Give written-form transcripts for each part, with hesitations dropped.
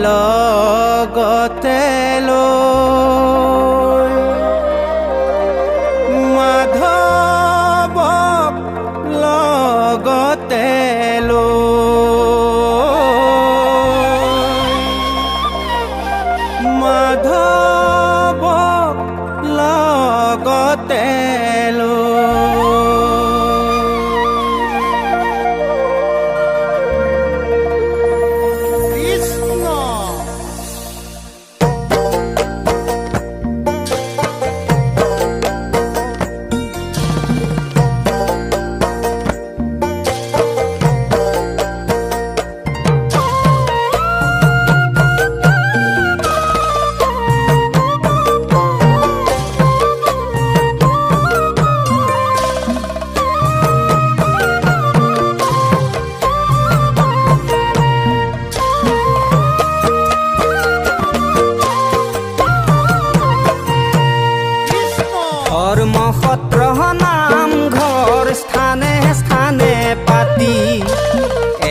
লগতে লৈ মাধৱক লগতে লৈ মাধৱক লগতে ধৰ্মসত্ৰ নামঘৰ স্থানে স্থানে পাতি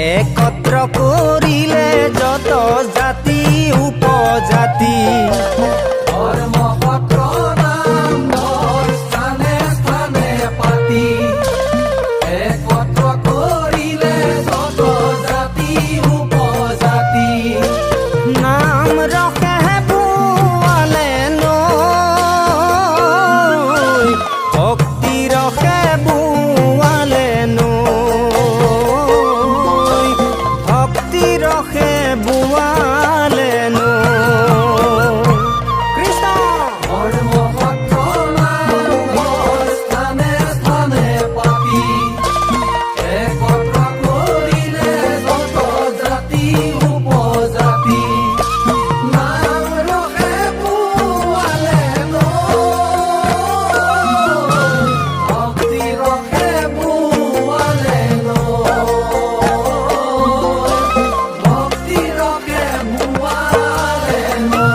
একত্ৰ কৰিলে যত জাতি উপজাতি ধৰ্মসত্ৰ নামঘৰ স্থানে স্থানে পাতি একত্ৰ কৰিলে যত জাতি উপজাতি নাম ৰখে বোৱালে নৈ ভক্তি ৰখে বোৱালে নৈ ভক্তি ৰখে বোৱালে নৈ কৃষ্ণ ধৰ্মসত্ৰ নামঘৰ স্থানে স্থানে পাতি একত্ৰ কৰিলে যত জাতি উপজাতি নাম ৰখে বোৱালে নৈ ভক্তি ৰখে বোৱালে নৈ ভক্তি ৰখে বোৱালে নৈ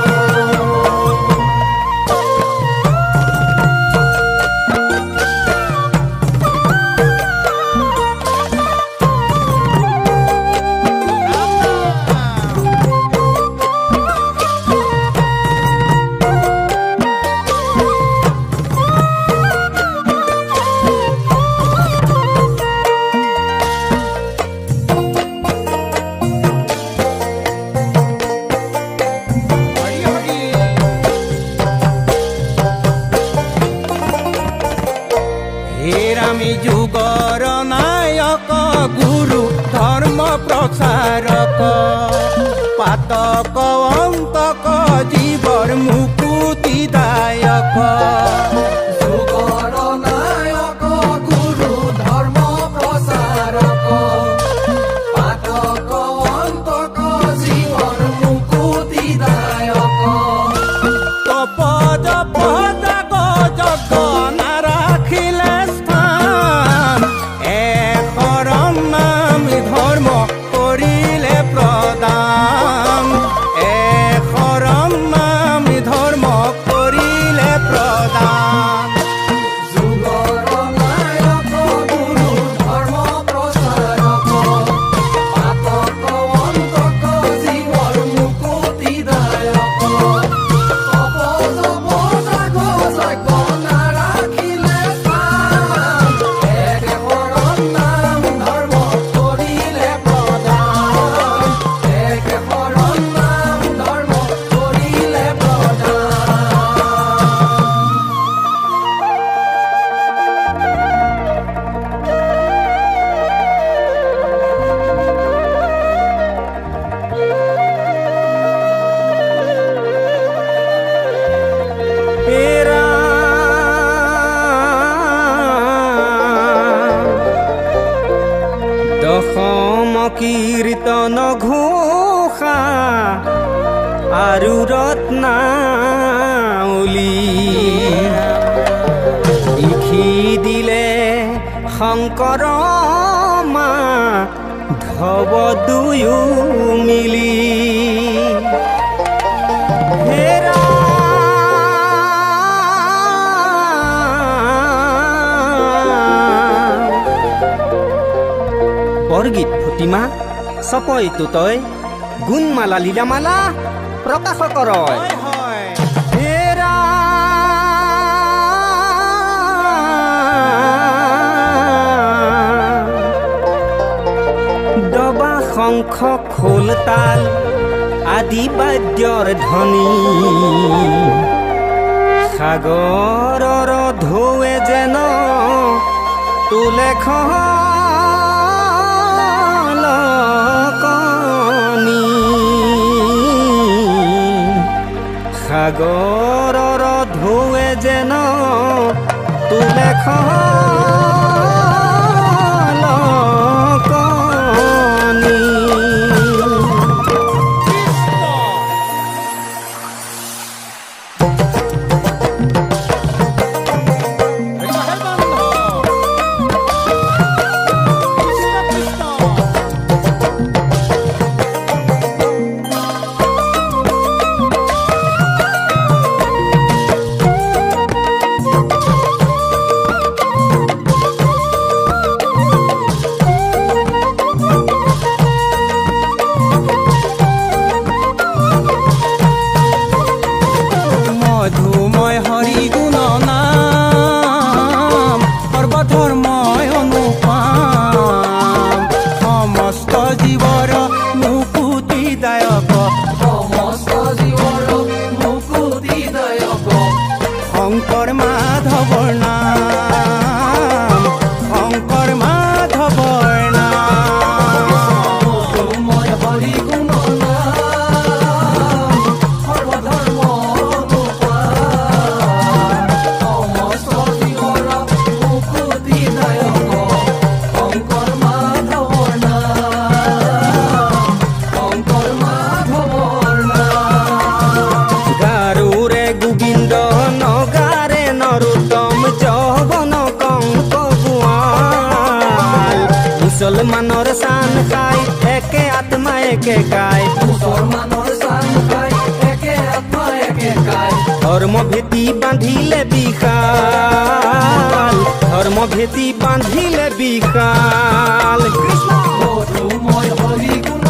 হেৰামি যুগৰ নায়ক গুৰু ধৰ্ম প্ৰচাৰক পাতক অন্তক জীৱৰ মুকুতিদায়ক যুগৰ নায়ক গুৰু ধৰ্ম প্ৰচাৰক পাতক অন্তক জীৱৰ মুকুতিদায়ক তপদ পদাক যজ্ঞ নাৰাখিলে স্থান শৰণ নাম ধৰ্ম কৰিলে প্ৰদান শৰণ নাম ধৰ্ম কৰিলে প্ৰদান যুগৰ নায়ক গুৰু ধৰ্ম প্ৰচাৰক পাতক অন্তক জীৱৰ মুকুতিদায়ক তপজ পদাক যজ্ঞ নাৰাখিলে স্থান শৰণ নাম ধৰ্ম কৰিলে প্ৰদান শৰণ নাম ধৰ্ম কৰিলে প্ৰদান হেৰা দশম কীৰ্তন ঘোষা আৰু ৰত্নাৱলী লিখি দিলে শংকৰ মা ধৱ দুয়ো মিলি হেৰা বৰগীত ফটিমা চপয়তো তই গুণমালা লীলামালা প্ৰকাশ কৰে হেৰা ডবা শংখ খোল তাল আদি বাদ্যৰ ধ্বনি সাগৰৰ ঢৌৱে যেন তোলে খলকনি সাগৰৰ ঢৌৱে যেন তোলে খলকনি মধুময় হৰি গুণ নাম সৰ্বধৰ্ময় অনুপাম সমস্ত জীৱৰ মুকুতিদায়ক সমস্ত জীৱৰ মুকুতিদায়ক শংকৰ মাধৱৰ নাম শংকৰ মাধৱৰ নাম মধুময় হৰি গুণ নাম সৰ্বধৰ্ম মুছলমানৰ চান খাই একে আত্মা একে গায় মুছলমানৰ চান খাই একে আত্মা একে গায় ধৰ্ম ভেটি বান্ধিলে বিশাল ধৰ্ম ভেটি বান্ধিলে বিশাল কৃষ্ণ মধুময় হৰি গুণ